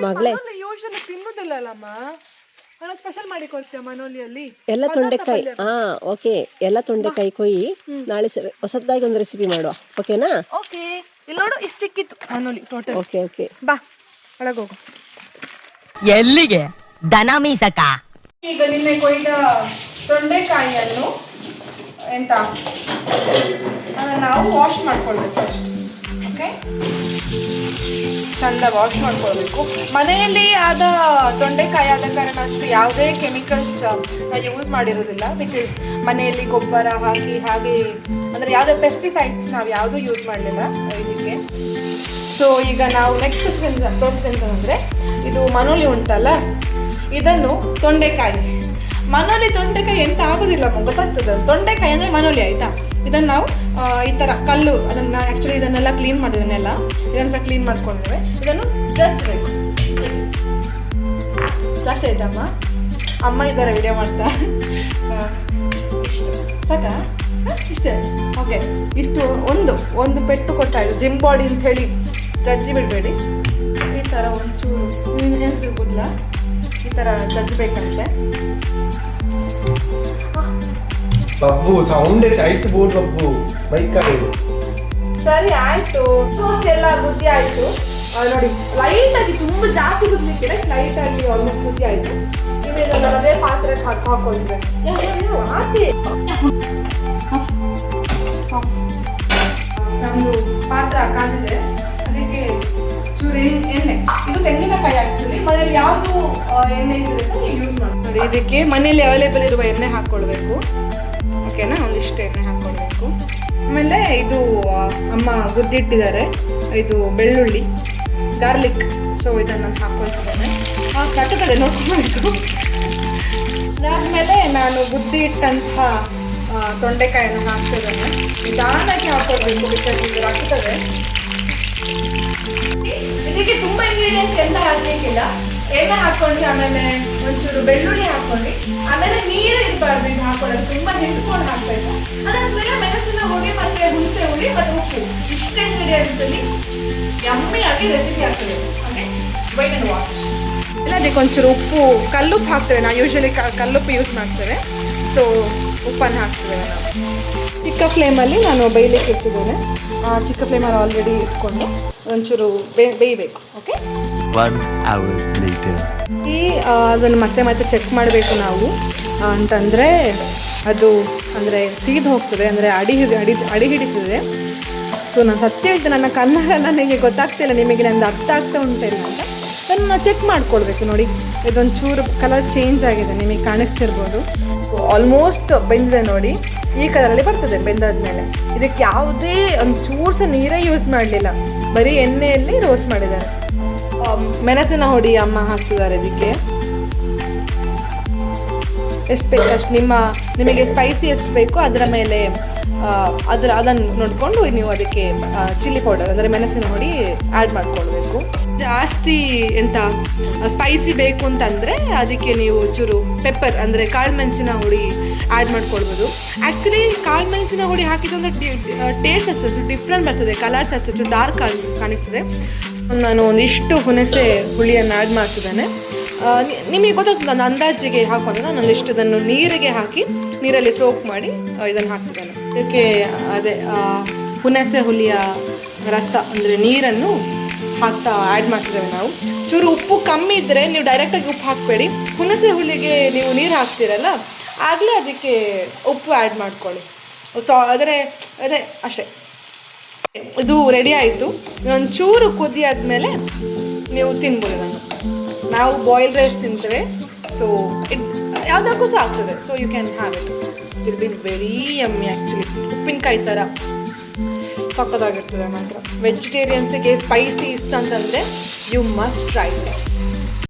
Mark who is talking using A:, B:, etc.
A: ಮಗಳೇ
B: ಯೂಶಲಿ ತಿನ್ನುದಿಲ್ಲಲ್ಲಮ್ಮ. ನಾನು ಸ್ಪೆಷಲ್ ಮಾಡಿ ಕೊಡ್ತೀಯ ಮನೋಲಿಯಲ್ಲಿ.
A: ಎಲ್ಲ ತೊಂಡೆಕಾಯಿ ಓಕೆ, ಎಲ್ಲ ತೊಂಡೆಕಾಯಿ ಕೊಯ್ಯಿ ನಾಳೆ ಹೊಸದಾಗಿ ಒಂದು ರೆಸಿಪಿ ಮಾಡುವ, ಓಕೆನಾ?
B: ಓಕೆ. ಇಲ್ಲಿ ನೋಡು, ಇಷ್ಟು ಸಿಕ್ಕಿತ್ತು ಮನೋಲಿ ಟೋಟಲ್.
A: ಓಕೆ ಓಕೆ,
B: ಬಾ ಒಳಗೋಗು.
C: ಎಲ್ಲಿಗೆ? ದನ ಮೀಸಕ.
B: ಈಗ ನಿನ್ನೆ ಕೊಯ್ದ ತೊಂಡೆಕಾಯಿಯನ್ನು ಎಂತ ಅದನ್ನು ನಾವು ವಾಶ್ ಮಾಡ್ಕೊಳ್ಬೇಕು ಅಷ್ಟೇ. ಓಕೆ, ಚಂದ ವಾಶ್ ಮಾಡ್ಕೊಳ್ಬೇಕು. ಮನೆಯಲ್ಲಿ ಆದ ತೊಂಡೆಕಾಯಿ ಆದ ಕಾರಣ ಅಷ್ಟು ಯಾವುದೇ ಕೆಮಿಕಲ್ಸ್ ಯೂಸ್ ಮಾಡಿರೋದಿಲ್ಲ. ಬಿಕಾಸ್ ಮನೆಯಲ್ಲಿ ಗೊಬ್ಬರ ಹಾಕಿ ಹಾಗೆ ಅಂದರೆ ಯಾವುದೇ ಪೆಸ್ಟಿಸೈಡ್ಸ್ ನಾವು ಯಾವುದೂ ಯೂಸ್ ಮಾಡಲಿಲ್ಲ ಇದಕ್ಕೆ. ಸೊ ಈಗ ನಾವು ನೆಕ್ಸ್ಟ್ ಪ್ರೋಸೆಸ್ ಎಂತಂದರೆ, ಇದು ಮನೋಲಿ ಉಂಟಲ್ಲ, ಇದನ್ನು ಮನೋಲಿ ತೊಂಡೆಕಾಯಿ ಎಂತ ಆಗೋದಿಲ್ಲ, ಗೊತ್ತಾಗ್ತದೆ. ತೊಂಡೆಕಾಯಿ ಅಂದರೆ ಮನೋಲಿ, ಆಯಿತಾ? ಇದನ್ನು ನಾವು ಈ ಥರ ಕಲ್ಲು, ಅದನ್ನು ಆ್ಯಕ್ಚುಲಿ ಇದನ್ನೆಲ್ಲ ಕ್ಲೀನ್ ಮಾಡಿದನ್ನೆಲ್ಲ ಇದನ್ನು ಕ್ಲೀನ್ ಮಾಡ್ಕೊಂಡಿದ್ದೇವೆ. ಇದನ್ನು ಜಜ್ಜಬೇಕು. ಜಾಸ್ತಿ ಆಯ್ತಮ್ಮ, ಅಮ್ಮ ಇದ್ದಾರೆ ವಿಡಿಯೋ ಮಾಡ್ತಾ. ಇಷ್ಟು ಸಾಕಾ? ಇಷ್ಟೇ. ಓಕೆ, ಇಷ್ಟು ಒಂದು ಪೆಟ್ಟು ಕೊಟ್ಟಾಯಿತು. ಜಿಮ್ ಬಾಡಿ ಅಂತ ಹೇಳಿ ಜಜ್ಜಿ ಬಿಡಬೇಡಿ. ಈ ಥರ ಒಂಚೂರು ನೆನೆಸಿರ್ಬೋದಿಲ್ಲ, ಈ ಥರ ಜಜ್ಜಬೇಕಂತೆ.
D: ಬಬ್ಬು ಸೌಂಡ್ ಟೈಟ್ ಬೋರ್ಡ್ ಬಬ್ಬು ಬೈಕ್
B: ಸರಿ ಆಯ್ತು. ಎಲ್ಲ ಬುದ್ಧಿ ಆಯ್ತು ನೋಡಿ. ಲೈಟ್ ಆಗಿ, ತುಂಬಾ ಜಾಸ್ತಿ ಬುದ್ಲಿಕ್ಕಿಲ್ಲ, ಲೈಟ್ ಆಗಿ ಆಲ್ಮೋಸ್ಟ್ ಬುದ್ಧಿ ಆಯ್ತು. ಇವಾಗ ಅದೇ ಪಾತ್ರೆ ಹಾಕೊಂಡಿದ್ದೆ. ನಮ್ದು ಪಾತ್ರ ಕಾದಿದೆ, ಅದಕ್ಕೆ ಚೂರು ಎಣ್ಣೆ. ಇದು ತೆಂಗಿನಕಾಯಿ ಆಕ್ಚುಲಿ. ಮನೇಲಿ ಯಾವುದು ಎಣ್ಣೆ ಇದ್ರೆ ಯೂಸ್ ಮಾಡ್ತೀವಿ. ಇದಕ್ಕೆ ಮನೆಯಲ್ಲಿ ಅವೈಲೇಬಲ್ ಇರುವ ಎಣ್ಣೆ ಹಾಕ್ಕೊಳ್ಬೇಕು, ಓಕೆನಾ? ಒಂದಿಷ್ಟು ಎಣ್ಣೆ ಹಾಕ್ಕೊಳ್ಬೇಕು. ಆಮೇಲೆ ಇದು ಅಮ್ಮ ಗುದ್ದಿಟ್ಟಿದ್ದಾರೆ, ಇದು ಬೆಳ್ಳುಳ್ಳಿ, ಗಾರ್ಲಿಕ್. ಸೊ ಇದನ್ನು ನಾನು ಹಾಕ್ಕೊಳ್ತಿದ್ದೇನೆ. ಕಟ್ಟುತ್ತದೆ, ನೋಡ್ಕೊಳ್ಬೇಕು. ಅದಾದಮೇಲೆ ನಾನು ಗುದ್ದಿ ಇಟ್ಟಂತಹ ತೊಂಡೆಕಾಯನ್ನು ಹಾಕ್ತಿದ್ದೇನೆ. ನಿಧಾನಕ್ಕೆ ಹಾಕ್ಕೊಳ್ಬೇಕು, ಬಿಕಾಸ್ ಇದು ಹಾಕ್ತದೆ. ಇದಕ್ಕೆ ತುಂಬ ಇಂಗ್ರೀಡಿಯೆಂಟ್ಸ್ ಎಂತ ಹಾಕ್ಲಿಕ್ಕಿಲ್ಲ. ಎಣ್ಣೆ ಹಾಕ್ಕೊಂಡು, ಆಮೇಲೆ ಒಂಚೂರು ಬೆಳ್ಳುಳ್ಳಿ ಹಾಕ್ಕೊಂಡು, ಆಮೇಲೆ ನೀರು ಇರಬಾರ್ದು ಇದು ಹಾಕೊಳ್ಳೋದು, ತುಂಬ ನಿಂತ್ಕೊಂಡು ಹಾಕಬೇಕು. ಅದಾದ್ಮೇಲೆ ಮೆಣಸಿನ ಹುಡಿ ಮತ್ತೆ ಹುಣಸೆ ಹುಡಿ ಮತ್ತು ಉಪ್ಪು, ಇಷ್ಟು ಇಂಗ್ರೀಡಿಯೆಂಟ್ಸಲ್ಲಿ ಯಮ್ಮಿಯಾಗಿ ರೆಸಿಪಿ ಆಗ್ತದೆ. Okay, white and watch. ಇಲ್ಲ, ಅದಕ್ಕೆ ಒಂಚೂರು ಉಪ್ಪು, ಕಲ್ಲುಪ್ಪು ಹಾಕ್ತೇವೆ ನಾವು. ಯೂಶಲಿ ಕಲ್ಲುಪ್ಪು ಯೂಸ್ ಮಾಡ್ತೇವೆ. ಸೊ ಉಪ್ಪನ್ನು ಹಾಕ್ತೇವೆ ನಾವು. ಚಿಕ್ಕ ಫ್ಲೇಮಲ್ಲಿ ನಾನು ಬೇಯಲಿಕ್ಕೆ ಇಟ್ಟಿದ್ದೇನೆ. ಚಿಕ್ಕ ಫ್ಲೇಮಲ್ಲಿ ಆಲ್ರೆಡಿ ಇಟ್ಕೊಂಡು ಒಂಚೂರು ಬೇಯಬೇಕು. ಓಕೆ, ಅದನ್ನು ಮತ್ತೆ ಚೆಕ್ ಮಾಡಬೇಕು ನಾವು. ಅಂತಂದರೆ ಅದು ಅಂದರೆ ಸೀದು ಹೋಗ್ತದೆ, ಅಂದರೆ ಅಡಿ ಹಿಡಿತದೆ. ಸೊ ನಾನು ಸತ್ಯ ಹೇಳ್ತೆ, ನನ್ನ ಕನ್ನಡ ನನಗೆ ಗೊತ್ತಾಗ್ತಿಲ್ಲ, ನಿಮಗೆ ನಂದು ಅರ್ಥ ಆಗ್ತಾ ಉಂಟಿಲ್ಲ ಅಂತ. ಅದನ್ನು ಚೆಕ್ ಮಾಡ್ಕೊಳ್ಬೇಕು. ನೋಡಿ, ಇದೊಂದು ಚೂರು ಕಲರ್ ಚೇಂಜ್ ಆಗಿದೆ, ನಿಮಗೆ ಕಾಣಿಸ್ತಿರ್ಬೋದು. ಆಲ್ಮೋಸ್ಟ್ ಬೆಂದಿದೆ ನೋಡಿ, ಈ ಕಲರಲ್ಲಿ ಬರ್ತದೆ ಬೆಂದಾದ್ಮೇಲೆ. ಇದಕ್ಕೆ ಯಾವುದೇ ಒಂದು ಚೂರು ಸಹ ನೀರೇ ಯೂಸ್ ಮಾಡಲಿಲ್ಲ, ಬರೀ ಎಣ್ಣೆಯಲ್ಲಿ ರೋಸ್ಟ್ ಮಾಡಿದ್ದಾರೆ. ಮೆಣಸಿನ ಹುಡಿ ಅಮ್ಮ ಹಾಕ್ತಿದ್ದಾರೆ ಇದಕ್ಕೆ. ಎಷ್ಟು ಬೇಕು ಅಷ್ಟು, ನಿಮಗೆ ಸ್ಪೈಸಿ ಎಷ್ಟು ಬೇಕೋ ಅದರ ಮೇಲೆ ಅದನ್ನು ನೋಡಿಕೊಂಡು ನೀವು ಅದಕ್ಕೆ ಚಿಲ್ಲಿ ಪೌಡರ್ ಅಂದರೆ ಮೆಣಸಿನ ಹುಡಿ ಆ್ಯಡ್ ಮಾಡ್ಕೊಳ್ಬೇಕು. ಜಾಸ್ತಿ ಎಂತ ಸ್ಪೈಸಿ ಬೇಕು ಅಂತಂದರೆ ಅದಕ್ಕೆ ನೀವು ಚೂರು ಪೆಪ್ಪರ್ ಅಂದರೆ ಕಾಳು ಮೆಣಸಿನ ಹುಡಿ ಆ್ಯಡ್ ಮಾಡ್ಕೊಳ್ಬೋದು. ಆ್ಯಕ್ಚುಲಿ ಕಾಳು ಮೆಣಸಿನ ಹುಡಿ ಹಾಕಿದ್ರೆ ಟೇಸ್ಟ್ ಅಷ್ಟು ಡಿಫ್ರೆಂಟ್ ಬರ್ತದೆ, ಕಲರ್ಸ್ ಅಷ್ಟು ಡಾರ್ಕ್ ಕಾಣಿಸ್ತದೆ. ನಾನು ಒಂದಿಷ್ಟು ಹುಣಸೆ ಹುಳಿಯನ್ನು ಆ್ಯಡ್ ಮಾಡ್ತಿದ್ದೇನೆ. ನಿಮಗೆ ಗೊತ್ತಾಗ್ತದೆ, ನಾನು ಅಂದಾಜಿಗೆ ಹಾಕೋದು. ನಾನು ಒಂದಿಷ್ಟು ಇದನ್ನು ನೀರಿಗೆ ಹಾಕಿ ನೀರಲ್ಲಿ ಸೋಪ್ ಮಾಡಿ ಇದನ್ನು ಹಾಕ್ತಿದ್ದೇನೆ. ಇದಕ್ಕೆ ಅದೇ ಹುಣಸೆ ಹುಳಿಯ ರಸ ಅಂದರೆ ನೀರನ್ನು ಹಾಕ್ತಾ ಆ್ಯಡ್ ಮಾಡ್ತಿದ್ದೇವೆ ನಾವು. ಚೂರು ಉಪ್ಪು ಕಮ್ಮಿ ಇದ್ದರೆ ನೀವು ಡೈರೆಕ್ಟಾಗಿ ಉಪ್ಪು ಹಾಕಬೇಡಿ. ಹುಣಸೆ ಹುಳಿಗೆ ನೀವು ನೀರು ಹಾಕ್ತೀರಲ್ಲ, ಆಗಲೇ ಅದಕ್ಕೆ ಉಪ್ಪು ಆ್ಯಡ್ ಮಾಡ್ಕೊಳ್ಳಿ. ಅದೇ ಅಷ್ಟೇ. ಇದು ರೆಡಿ ಆಯಿತು. ಒಂಚೂರು ಕುದಿ ಆದಮೇಲೆ ನೀವು ತಿನ್ಬೋದು. ನಾವು ಬಾಯ್ಲ್ ರೈಸ್ ತಿಂತೇವೆ, ಸೊ ಯಾವುದಕ್ಕೂ ಸಹ ಆಗ್ತದೆ. So you can have it. Will be very yummy actually. ಉಪ್ಪಿನಕಾಯಿ ಥರ ಸಕ್ಕತ್ತಾಗಿರ್ತದೆ ಮಾತ್ರ. ವೆಜಿಟೇರಿಯನ್ಸಿಗೆ ಸ್ಪೈಸಿ ಇಷ್ಟ ಅಂತಂದರೆ ಯು ಮಸ್ಟ್ ಟ್ರೈ ದಿಸ್.